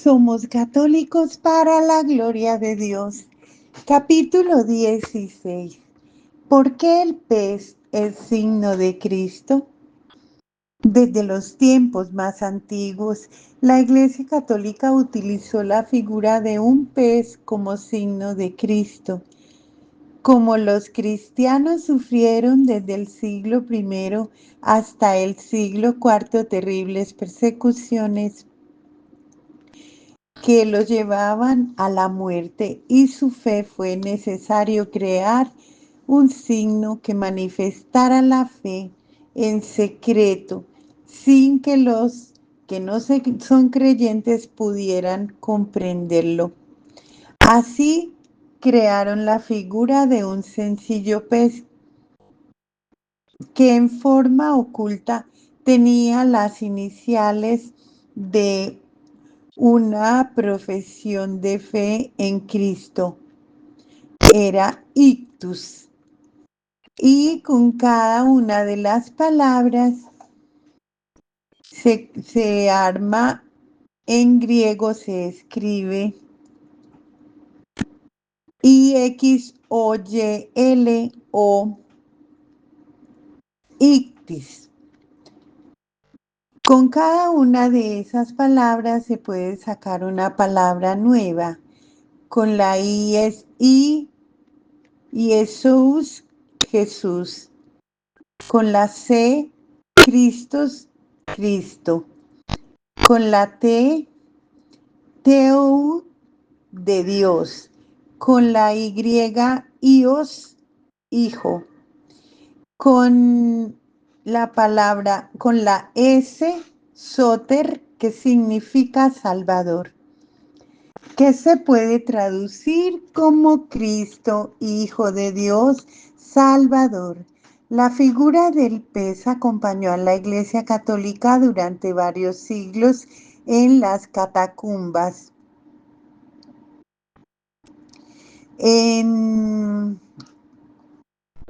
Somos católicos para la gloria de Dios. Capítulo 16. ¿Por qué el pez es signo de Cristo? Desde los tiempos más antiguos, la Iglesia Católica utilizó la figura de un pez como signo de Cristo. Como los cristianos sufrieron desde el siglo I hasta el siglo IV terribles persecuciones que los llevaban a la muerte, y su fe, fue necesario crear un signo que manifestara la fe en secreto, sin que los que no son creyentes pudieran comprenderlo. Así crearon la figura de un sencillo pez que en forma oculta tenía las iniciales de una profesión de fe en Cristo. Era ictus. Y con cada una de las palabras se arma, en griego se escribe IXOYLO, ictis. Con cada una de esas palabras se puede sacar una palabra nueva. Con la I es I, Jesús, Jesús. Con la C, Cristos, Cristo. Con la T, Teo, de Dios. Con la Y, Ios, Hijo. Con con la S, Soter, que significa Salvador, que se puede traducir como Cristo, Hijo de Dios, Salvador. La figura del pez acompañó a la Iglesia Católica durante varios siglos en las catacumbas. En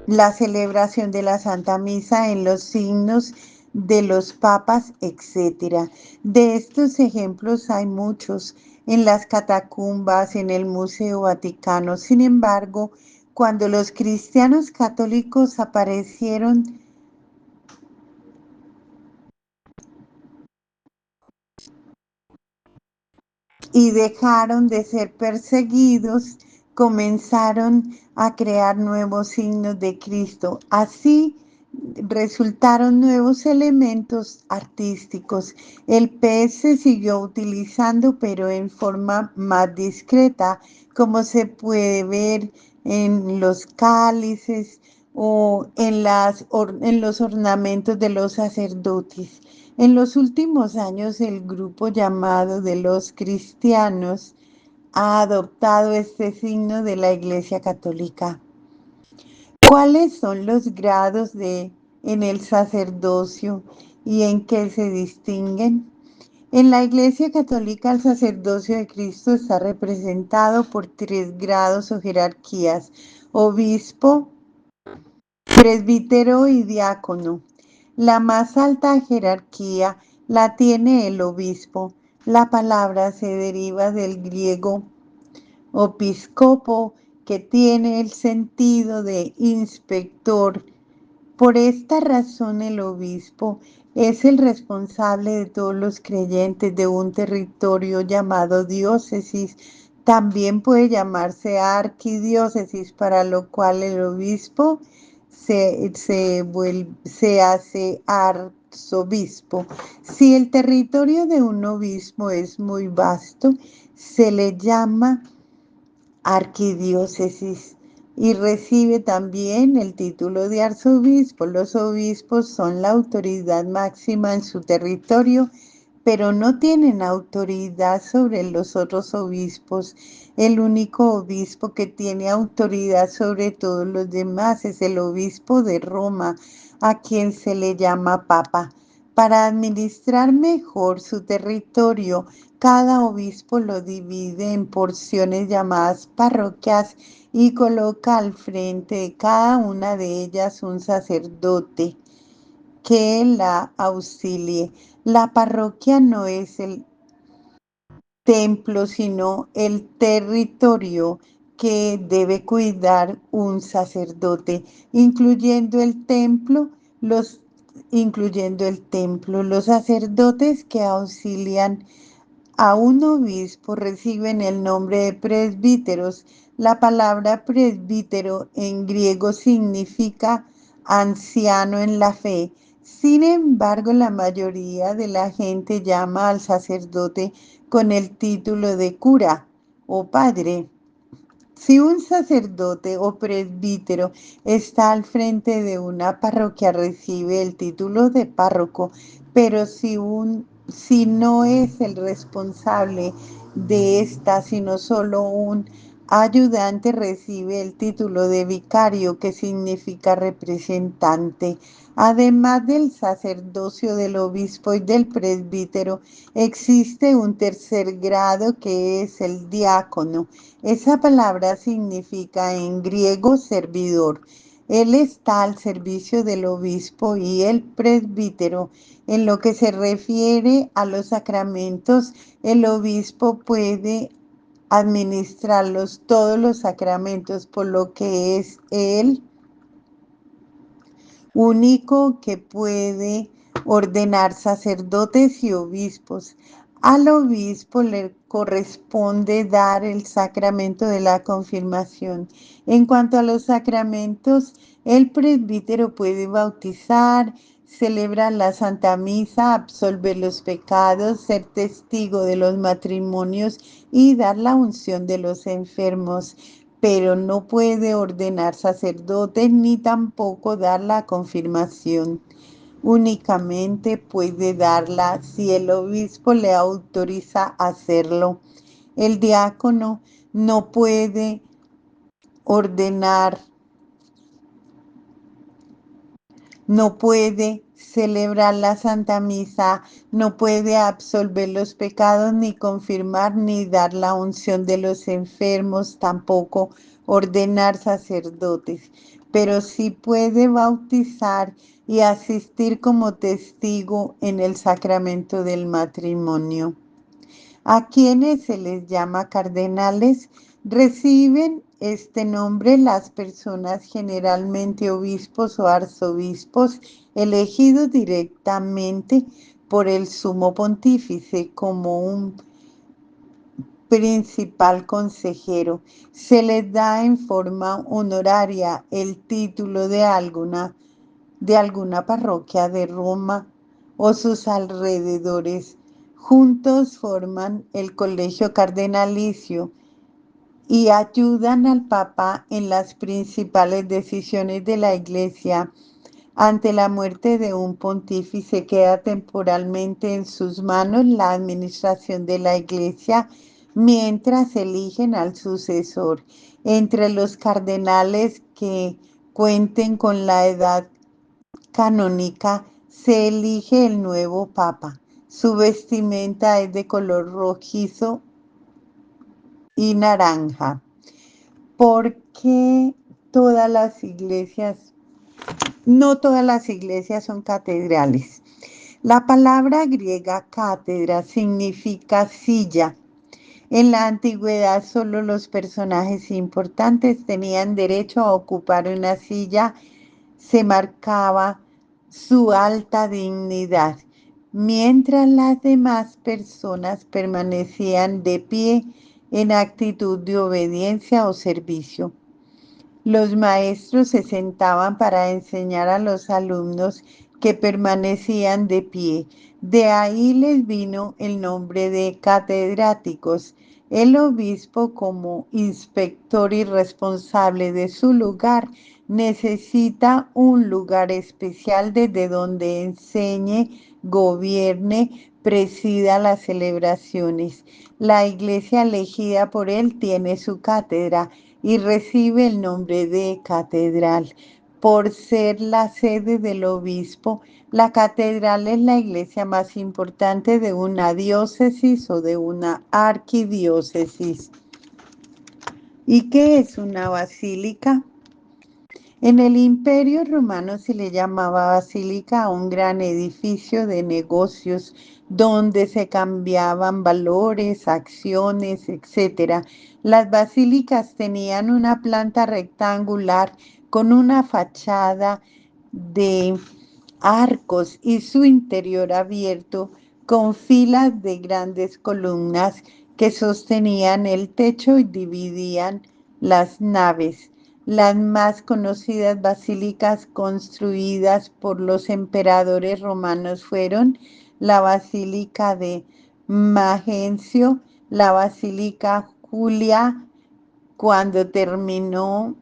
la celebración de la Santa Misa, en los signos de los papas, etc. De estos ejemplos hay muchos en las catacumbas, en el Museo Vaticano. Sin embargo, cuando los cristianos católicos aparecieron y dejaron de ser perseguidos, comenzaron a crear nuevos signos de Cristo. Así resultaron nuevos elementos artísticos. El pez se siguió utilizando, pero en forma más discreta, como se puede ver en los cálices o en los ornamentos de los sacerdotes. En los últimos años, el grupo llamado de los cristianos ha adoptado este signo de la Iglesia Católica. ¿Cuáles son los grados en el sacerdocio y en qué se distinguen? En la Iglesia Católica, el sacerdocio de Cristo está representado por 3 grados o jerarquías: obispo, presbítero y diácono. La más alta jerarquía la tiene el obispo. La palabra se deriva del griego episcopo, que tiene el sentido de inspector. Por esta razón, el obispo es el responsable de todos los creyentes de un territorio llamado diócesis. También puede llamarse arquidiócesis, para lo cual el obispo se hace arzobispo. Si el territorio de un obispo es muy vasto, se le llama arquidiócesis y recibe también el título de arzobispo. Los obispos son la autoridad máxima en su territorio, pero no tienen autoridad sobre los otros obispos. El único obispo que tiene autoridad sobre todos los demás es el obispo de Roma, a quien se le llama papa. Para administrar mejor su territorio, cada obispo lo divide en porciones llamadas parroquias y coloca al frente de cada una de ellas un sacerdote que la auxilie. La parroquia no es templo, sino el territorio que debe cuidar un sacerdote, incluyendo el templo, los, incluyendo el templo. Los sacerdotes que auxilian a un obispo reciben el nombre de presbíteros. La palabra presbítero en griego significa anciano en la fe. Sin embargo, la mayoría de la gente llama al sacerdote con el título de cura o padre. Si un sacerdote o presbítero está al frente de una parroquia, recibe el título de párroco, pero si no es el responsable de esta, sino solo un ayudante, recibe el título de vicario, que significa representante. Además del sacerdocio del obispo y del presbítero, existe un tercer grado que es el diácono. Esa palabra significa en griego servidor. Él está al servicio del obispo y el presbítero. En lo que se refiere a los sacramentos, el obispo puede administrarlos todos los sacramentos, por lo que es él único que puede ordenar sacerdotes y obispos. Al obispo le corresponde dar el sacramento de la confirmación. En cuanto a los sacramentos, el presbítero puede bautizar, celebrar la Santa Misa, absolver los pecados, ser testigo de los matrimonios y dar la unción de los enfermos, pero no puede ordenar sacerdotes ni tampoco dar la confirmación. Únicamente puede darla si el obispo le autoriza a hacerlo. El diácono no puede ordenar, no puede celebrar la Santa Misa, no puede absolver los pecados, ni confirmar, ni dar la unción de los enfermos, tampoco ordenar sacerdotes, pero sí puede bautizar y asistir como testigo en el sacramento del matrimonio. A quienes se les llama cardenales, reciben este nombre las personas, generalmente obispos o arzobispos, elegidos directamente por el sumo pontífice como un principal consejero. Se les da en forma honoraria el título de alguna parroquia de Roma o sus alrededores. Juntos forman el colegio cardenalicio y ayudan al Papa en las principales decisiones de la Iglesia. Ante la muerte de un pontífice, queda temporalmente en sus manos la administración de la Iglesia mientras eligen al sucesor. Entre los cardenales que cuenten con la edad canónica, se elige el nuevo papa. Su vestimenta es de color rojizo y naranja. ¿Por qué todas las iglesias? No todas las iglesias son catedrales. La palabra griega cátedra significa silla. En la antigüedad solo los personajes importantes tenían derecho a ocupar una silla. Se marcaba su alta dignidad, mientras las demás personas permanecían de pie en actitud de obediencia o servicio. Los maestros se sentaban para enseñar a los alumnos, que permanecían de pie. De ahí les vino el nombre de catedráticos. El obispo, como inspector y responsable de su lugar, necesita un lugar especial desde donde enseñe, gobierne, presida las celebraciones. La iglesia elegida por él tiene su cátedra y recibe el nombre de catedral. Por ser la sede del obispo, la catedral es la iglesia más importante de una diócesis o de una arquidiócesis. ¿Y qué es una basílica? En el Imperio Romano se le llamaba basílica a un gran edificio de negocios donde se cambiaban valores, acciones, etc. Las basílicas tenían una planta rectangular con una fachada de arcos y su interior abierto con filas de grandes columnas que sostenían el techo y dividían las naves. Las más conocidas basílicas construidas por los emperadores romanos fueron la Basílica de Magencio, la Basílica Julia, cuando terminó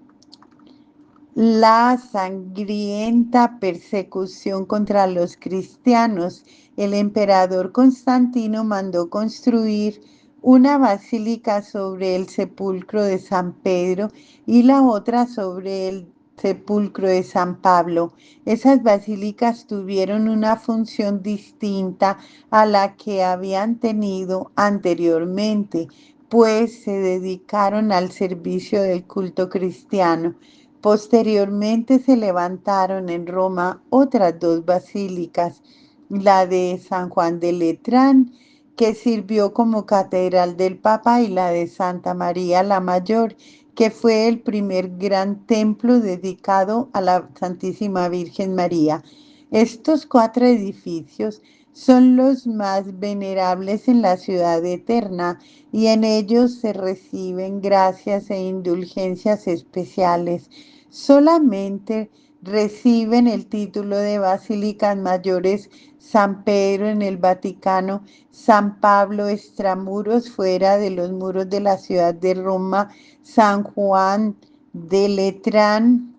la sangrienta persecución contra los cristianos, el emperador Constantino mandó construir una basílica sobre el sepulcro de San Pedro y la otra sobre el sepulcro de San Pablo. Esas basílicas tuvieron una función distinta a la que habían tenido anteriormente, pues se dedicaron al servicio del culto cristiano. Posteriormente se levantaron en Roma otras dos basílicas, la de San Juan de Letrán, que sirvió como catedral del Papa, y la de Santa María la Mayor, que fue el primer gran templo dedicado a la Santísima Virgen María. Estos cuatro edificios son los más venerables en la ciudad eterna y en ellos se reciben gracias e indulgencias especiales. Solamente reciben el título de basílicas mayores San Pedro en el Vaticano, San Pablo extramuros fuera de los muros de la ciudad de Roma, San Juan de Letrán,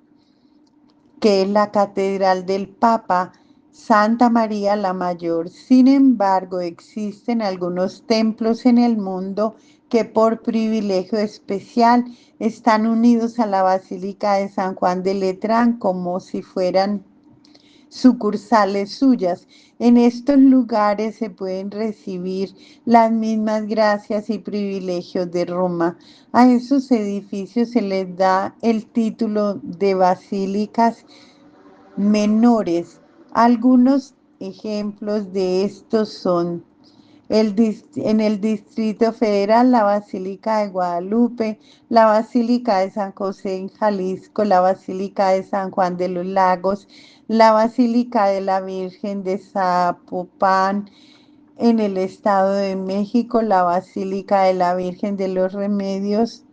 que es la catedral del Papa, Santa María la Mayor. Sin embargo, existen algunos templos en el mundo que por privilegio especial están unidos a la Basílica de San Juan de Letrán como si fueran sucursales suyas. En estos lugares se pueden recibir las mismas gracias y privilegios de Roma. A esos edificios se les da el título de basílicas menores. Algunos ejemplos de estos son en el Distrito Federal, la Basílica de Guadalupe, la Basílica de San José en Jalisco, la Basílica de San Juan de los Lagos, la Basílica de la Virgen de Zapopan en el Estado de México, la Basílica de la Virgen de los Remedios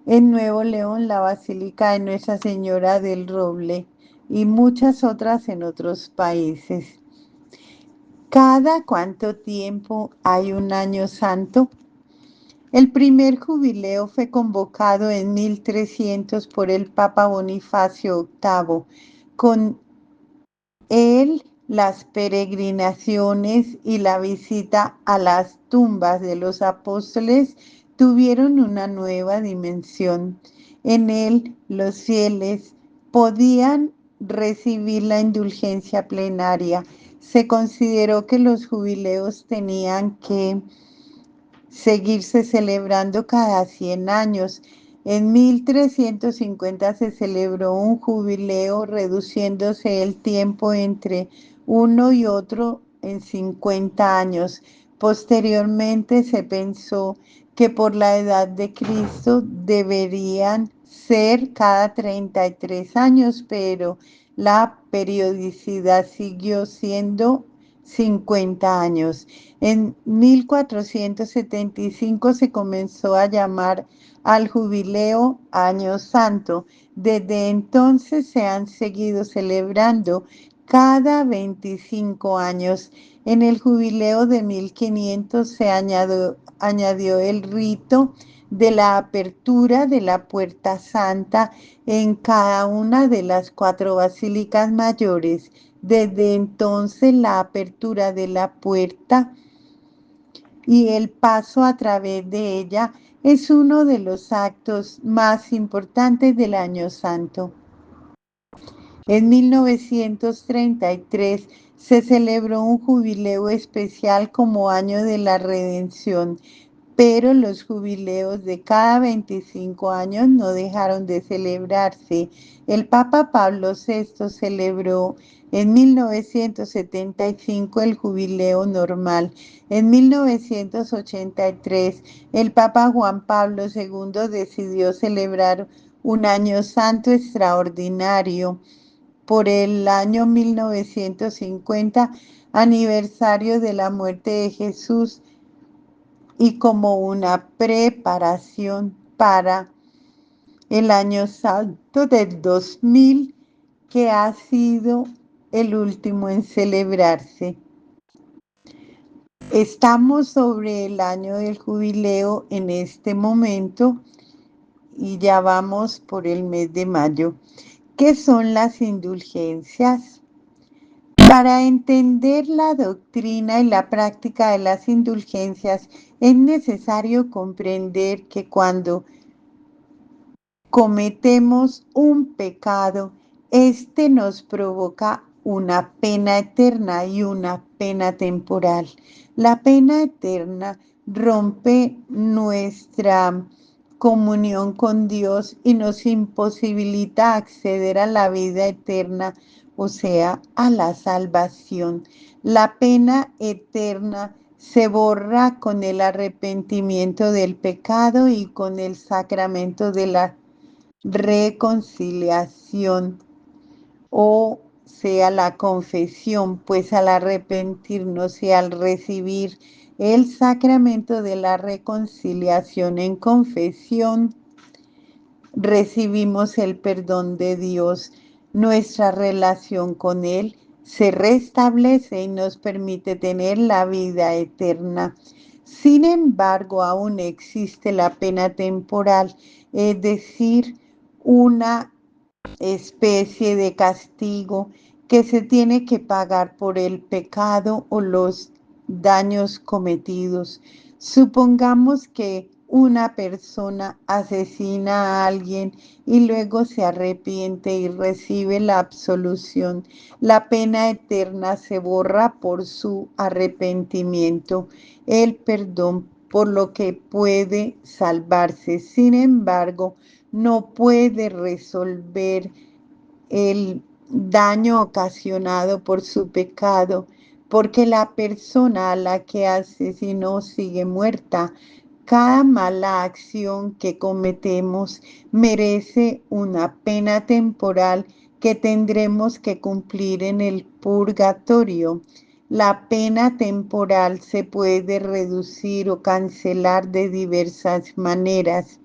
en Nuevo León, la Basílica de Nuestra Señora del Roble y muchas otras en otros países. ¿Cada cuánto tiempo hay un año santo? El primer jubileo fue convocado en 1300 por el Papa Bonifacio VIII. Con él, las peregrinaciones y la visita a las tumbas de los apóstoles tuvieron una nueva dimensión. En él, los fieles podían recibir la indulgencia plenaria. Se consideró que los jubileos tenían que seguirse celebrando cada 100 años. En 1350 se celebró un jubileo, reduciéndose el tiempo entre uno y otro en 50 años. Posteriormente se pensó que por la edad de Cristo deberían ser cada 33 años, pero la periodicidad siguió siendo 50 años. En 1475 se comenzó a llamar al jubileo Año Santo. Desde entonces se han seguido celebrando cada 25 años. En el jubileo de 1500 se añadió el rito de la apertura de la Puerta Santa en cada una de las cuatro basílicas mayores. Desde entonces la apertura de la puerta y el paso a través de ella es uno de los actos más importantes del Año Santo. En 1933 se celebró un jubileo especial como Año de la Redención, pero los jubileos de cada 25 años no dejaron de celebrarse. El Papa Pablo VI celebró en 1975 el jubileo normal. En 1983 el Papa Juan Pablo II decidió celebrar un año santo extraordinario por el año 1950, aniversario de la muerte de Jesús, y como una preparación para el año santo del 2000, que ha sido el último en celebrarse. Estamos sobre el año del jubileo en este momento y ya vamos por el mes de mayo. ¿Qué son las indulgencias? Para entender la doctrina y la práctica de las indulgencias es necesario comprender que cuando cometemos un pecado, este nos provoca una pena eterna y una pena temporal. La pena eterna rompe nuestra comunión con Dios y nos imposibilita acceder a la vida eterna, o sea, a la salvación. La pena eterna se borra con el arrepentimiento del pecado y con el sacramento de la reconciliación, o sea, la confesión, pues al arrepentirnos y al recibir el sacramento de la reconciliación en confesión, recibimos el perdón de Dios. Nuestra relación con Él se restablece y nos permite tener la vida eterna. Sin embargo, aún existe la pena temporal, es decir, una especie de castigo que se tiene que pagar por el pecado o los daños cometidos. Supongamos que una persona asesina a alguien y luego se arrepiente y recibe la absolución. La pena eterna se borra por su arrepentimiento, el perdón, por lo que puede salvarse. Sin embargo, no puede resolver el daño ocasionado por su pecado, porque la persona a la que asesinó sigue muerta. Cada mala acción que cometemos merece una pena temporal que tendremos que cumplir en el purgatorio. La pena temporal se puede reducir o cancelar de diversas maneras.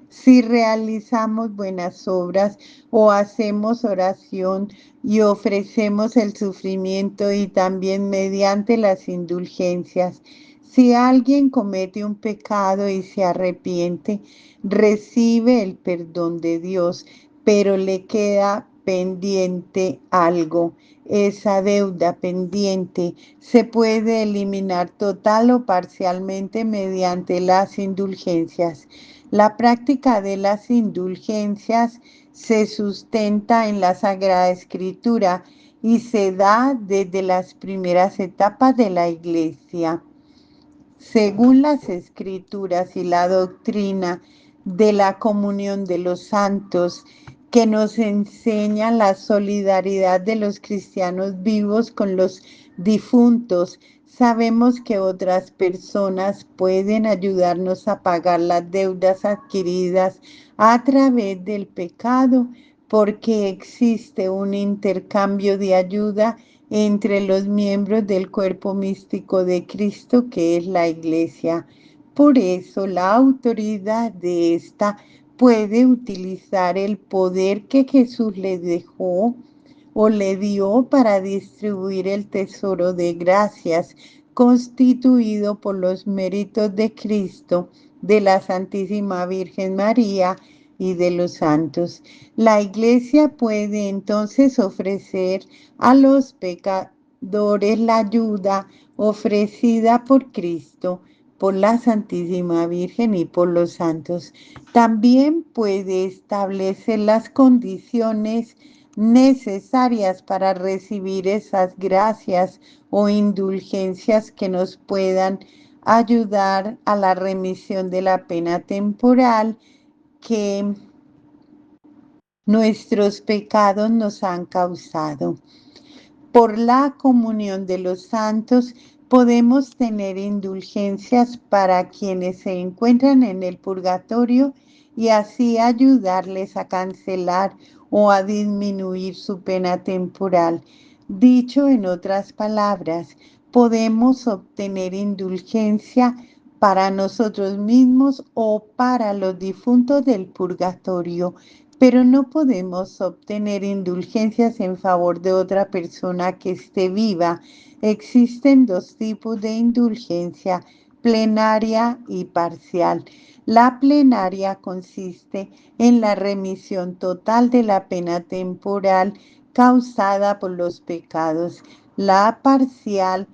Si realizamos buenas obras o hacemos oración y ofrecemos el sufrimiento, y también mediante las indulgencias. Si alguien comete un pecado y se arrepiente, recibe el perdón de Dios, pero le queda pendiente algo. Esa deuda pendiente se puede eliminar total o parcialmente mediante las indulgencias. La práctica de las indulgencias se sustenta en la Sagrada Escritura y se da desde las primeras etapas de la Iglesia. Según las Escrituras y la doctrina de la comunión de los santos, que nos enseña la solidaridad de los cristianos vivos con los difuntos, sabemos que otras personas pueden ayudarnos a pagar las deudas adquiridas a través del pecado, porque existe un intercambio de ayuda entre los miembros del cuerpo místico de Cristo, que es la Iglesia. Por eso la autoridad de esta puede utilizar el poder que Jesús le dejó o le dio para distribuir el tesoro de gracias constituido por los méritos de Cristo, de la Santísima Virgen María y de los santos. La Iglesia puede entonces ofrecer a los pecadores la ayuda ofrecida por Cristo, por la Santísima Virgen y por los santos. También puede establecer las condiciones necesarias para recibir esas gracias o indulgencias que nos puedan ayudar a la remisión de la pena temporal que nuestros pecados nos han causado. Por la comunión de los santos podemos tener indulgencias para quienes se encuentran en el purgatorio y así ayudarles a cancelar o a disminuir su pena temporal. Dicho en otras palabras, podemos obtener indulgencia para nosotros mismos o para los difuntos del purgatorio, pero no podemos obtener indulgencias en favor de otra persona que esté viva. Existen dos tipos de indulgencia, plenaria y parcial. La plenaria consiste en la remisión total de la pena temporal causada por los pecados. La parcial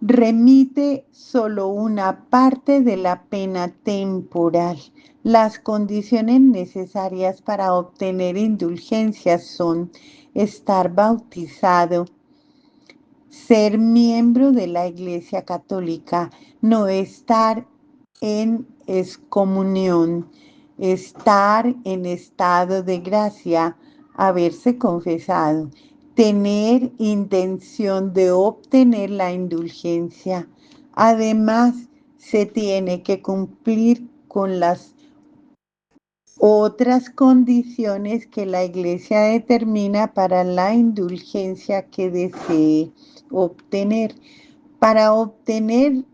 remite solo una parte de la pena temporal. Las condiciones necesarias para obtener indulgencias son estar bautizado, ser miembro de la Iglesia Católica, no estar en excomunión, estar en estado de gracia, haberse confesado, tener intención de obtener la indulgencia. Además, se tiene que cumplir con las otras condiciones que la Iglesia determina para la indulgencia que desee obtener. Para obtener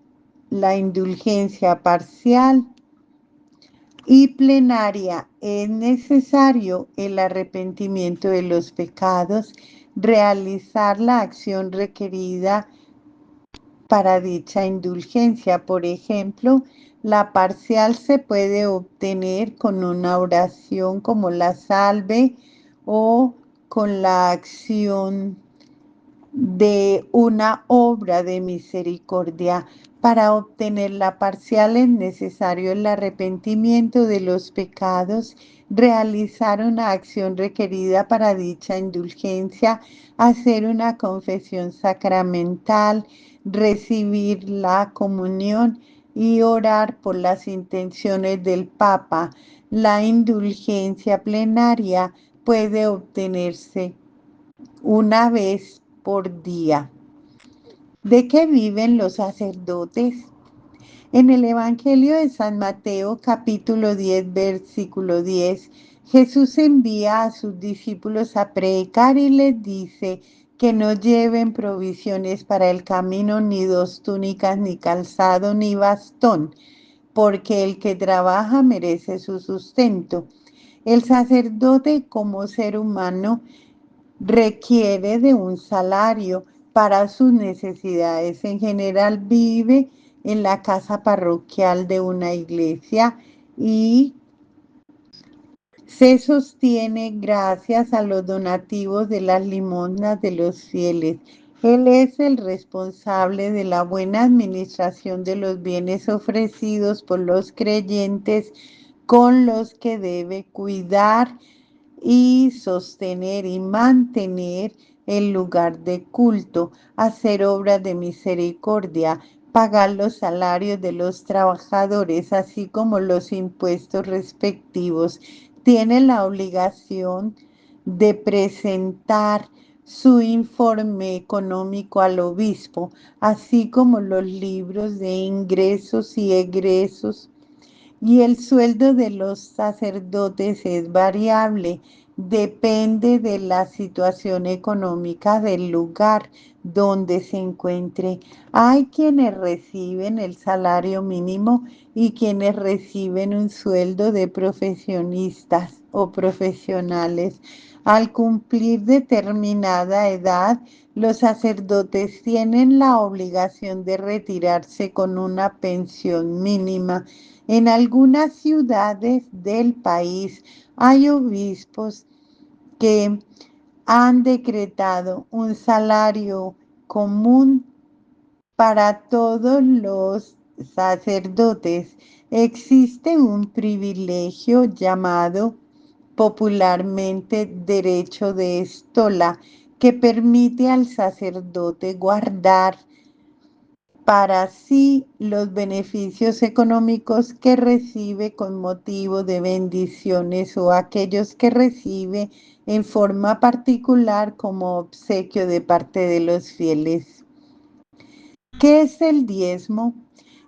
la indulgencia parcial y plenaria es necesario el arrepentimiento de los pecados, realizar la acción requerida para dicha indulgencia. Por ejemplo, la parcial se puede obtener con una oración como la salve o con la acción de una obra de misericordia. Para obtener la parcial es necesario el arrepentimiento de los pecados, realizar una acción requerida para dicha indulgencia, hacer una confesión sacramental, recibir la comunión y orar por las intenciones del Papa. La indulgencia plenaria puede obtenerse una vez por día. ¿De qué viven los sacerdotes? En el Evangelio de San Mateo, capítulo 10, versículo 10, Jesús envía a sus discípulos a predicar y les dice que no lleven provisiones para el camino, ni dos túnicas, ni calzado, ni bastón, porque el que trabaja merece su sustento. El sacerdote, como ser humano, requiere de un salario para sus necesidades. En general vive en la casa parroquial de una iglesia y se sostiene gracias a los donativos de las limosnas de los fieles. Él es el responsable de la buena administración de los bienes ofrecidos por los creyentes con los que debe cuidar y sostener y mantener el lugar de culto, hacer obras de misericordia, pagar los salarios de los trabajadores, así como los impuestos respectivos. Tiene la obligación de presentar su informe económico al obispo, así como los libros de ingresos y egresos, y el sueldo de los sacerdotes es variable, depende de la situación económica del lugar donde se encuentre. Hay quienes reciben el salario mínimo y quienes reciben un sueldo de profesionistas o profesionales. Al cumplir determinada edad, los sacerdotes tienen la obligación de retirarse con una pensión mínima. En algunas ciudades del país hay obispos que han decretado un salario común para todos los sacerdotes. Existe un privilegio llamado popularmente derecho de estola que permite al sacerdote guardar para sí los beneficios económicos que recibe con motivo de bendiciones o aquellos que recibe en forma particular como obsequio de parte de los fieles. ¿Qué es el diezmo?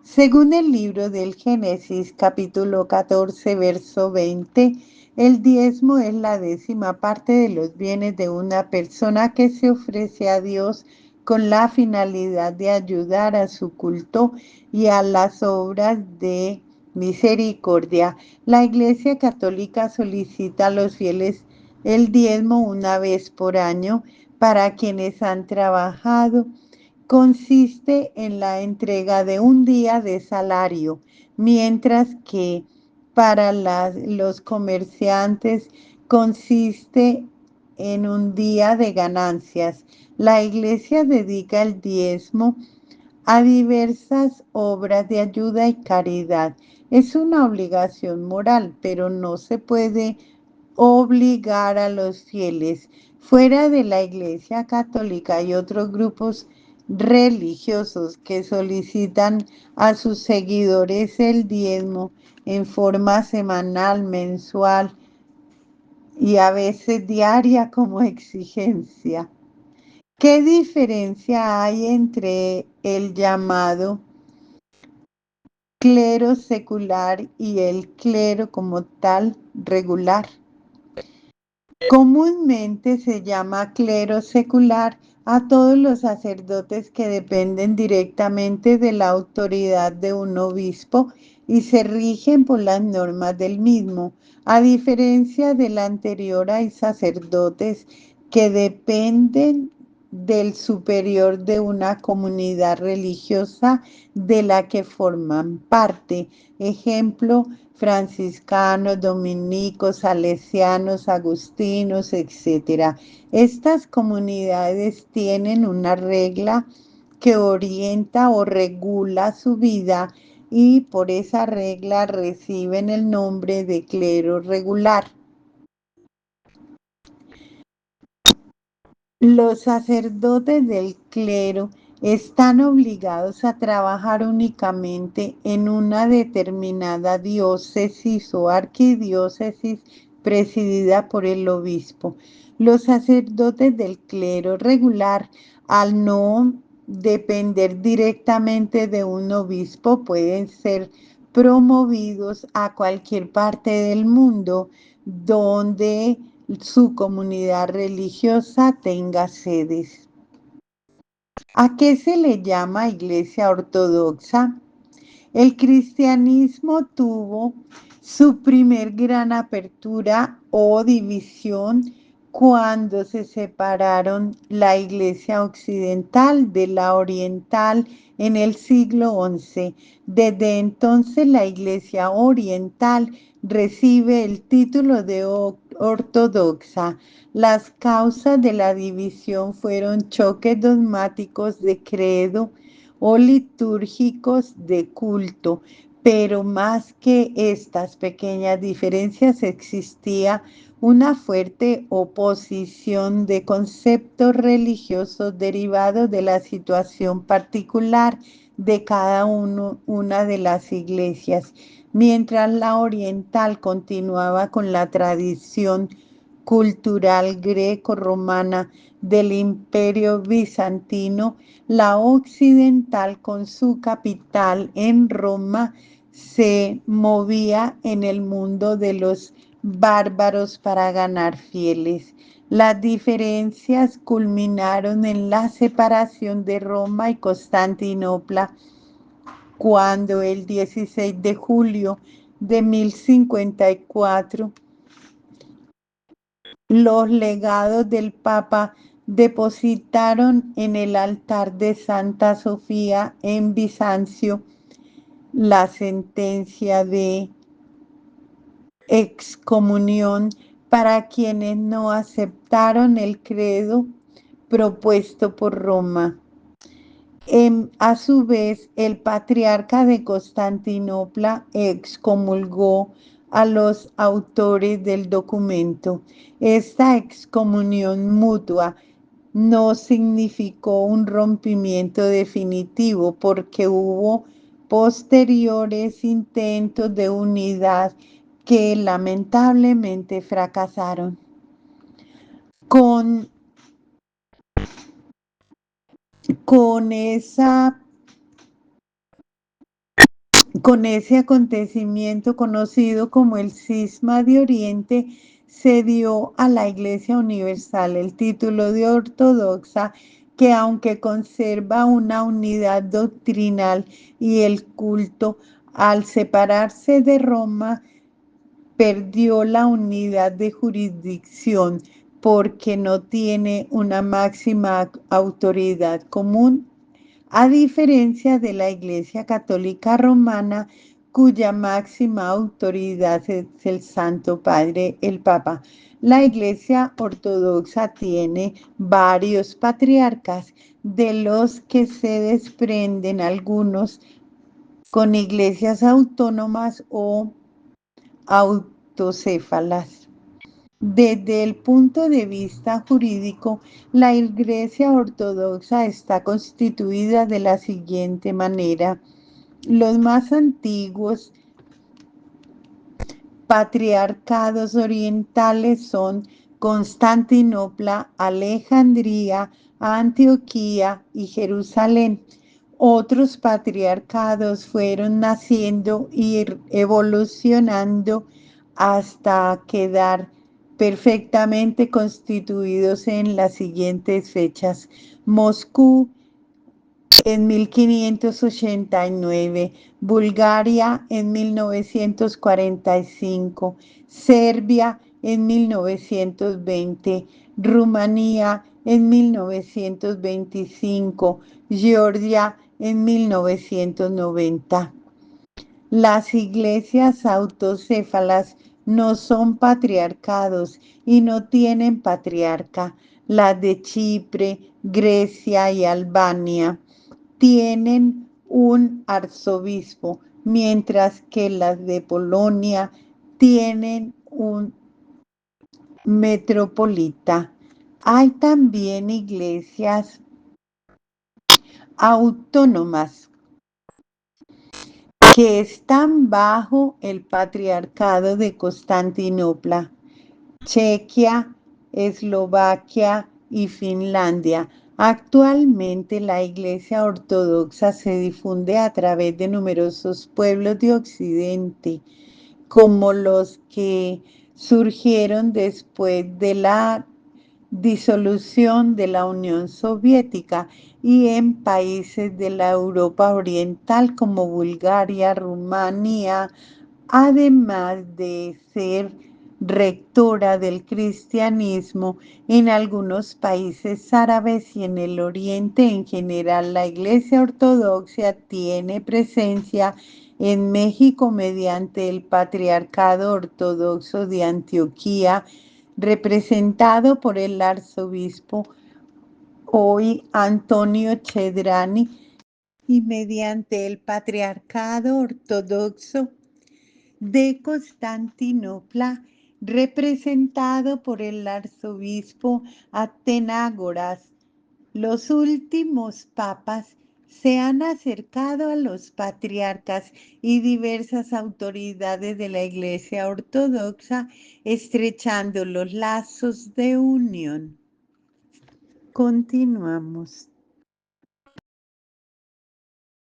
Según el libro del Génesis, capítulo 14, verso 20, el diezmo es la décima parte de los bienes de una persona que se ofrece a Dios con la finalidad de ayudar a su culto y a las obras de misericordia. La Iglesia Católica solicita a los fieles el diezmo una vez por año para quienes han trabajado. Consiste en la entrega de un día de salario, mientras que para los comerciantes consiste en un día de ganancias. La iglesia dedica el diezmo a diversas obras de ayuda y caridad. Es una obligación moral, pero no se puede obligar a los fieles. Fuera de la Iglesia Católica y otros grupos religiosos que solicitan a sus seguidores el diezmo en forma semanal, mensual y a veces diaria como exigencia. ¿Qué diferencia hay entre el llamado clero secular y el clero como tal regular? Comúnmente se llama clero secular a todos los sacerdotes que dependen directamente de la autoridad de un obispo y se rigen por las normas del mismo. A diferencia del anterior, hay sacerdotes que dependen del superior de una comunidad religiosa de la que forman parte. Ejemplo, franciscanos, dominicos, salesianos, agustinos, etc. Estas comunidades tienen una regla que orienta o regula su vida y por esa regla reciben el nombre de clero regular. Los sacerdotes del clero están obligados a trabajar únicamente en una determinada diócesis o arquidiócesis presidida por el obispo. Los sacerdotes del clero regular, al no depender directamente de un obispo, pueden ser promovidos a cualquier parte del mundo donde su comunidad religiosa tenga sedes. ¿A qué se le llama iglesia ortodoxa? El cristianismo tuvo su primer gran apertura o división cuando se separaron la iglesia occidental de la oriental en el siglo XI. Desde entonces la iglesia oriental recibe el título de ortodoxa. Las causas de la división fueron choques dogmáticos de credo o litúrgicos de culto, pero más que estas pequeñas diferencias existía una fuerte oposición de conceptos religiosos derivados de la situación particular de cada una de las iglesias, mientras la oriental continuaba con la tradición cultural greco-romana del Imperio bizantino. La occidental, con su capital en Roma, se movía en el mundo de los bárbaros para ganar fieles. Las diferencias culminaron en la separación de Roma y Constantinopla cuando el 16 de julio de 1054 los legados del Papa depositaron en el altar de Santa Sofía en Bizancio la sentencia de excomunión para quienes no aceptaron el credo propuesto por Roma. A su vez, el patriarca de Constantinopla excomulgó a los autores del documento. Esta excomunión mutua no significó un rompimiento definitivo porque hubo posteriores intentos de unidad que lamentablemente fracasaron. Con, con esa Con ese acontecimiento conocido como el Cisma de Oriente, se dio a la Iglesia Universal el título de ortodoxa, que aunque conserva una unidad doctrinal y el culto, al separarse de Roma, perdió la unidad de jurisdicción porque no tiene una máxima autoridad común, a diferencia de la Iglesia Católica Romana, cuya máxima autoridad es el Santo Padre, el Papa. La Iglesia Ortodoxa tiene varios patriarcas, de los que se desprenden algunos con iglesias autónomas o autocéfalas. Desde el punto de vista jurídico, la Iglesia Ortodoxa está constituida de la siguiente manera. Los más antiguos patriarcados orientales son Constantinopla, Alejandría, Antioquía y Jerusalén. Otros patriarcados fueron naciendo y evolucionando hasta quedar perfectamente constituidos en las siguientes fechas: Moscú en 1589, Bulgaria en 1945, Serbia en 1920, Rumanía en 1925, Georgia en 1990. Las iglesias autocéfalas no son patriarcados y no tienen patriarca. Las de Chipre, Grecia y Albania tienen un arzobispo, mientras que las de Polonia tienen un metropolita. Hay también iglesias autónomas que están bajo el patriarcado de Constantinopla: Chequia, Eslovaquia y Finlandia. Actualmente la Iglesia Ortodoxa se difunde a través de numerosos pueblos de Occidente, como los que surgieron después de la disolución de la Unión Soviética, y en países de la Europa Oriental como Bulgaria, Rumanía, además de ser rectora del cristianismo en algunos países árabes y en el Oriente en general. La Iglesia Ortodoxa tiene presencia en México mediante el Patriarcado Ortodoxo de Antioquía, representado por el arzobispo hoy Antonio Chedrani, y mediante el Patriarcado Ortodoxo de Constantinopla, representado por el arzobispo Atenágoras. Los últimos papas se han acercado a los patriarcas y diversas autoridades de la Iglesia Ortodoxa, estrechando los lazos de unión. Continuamos.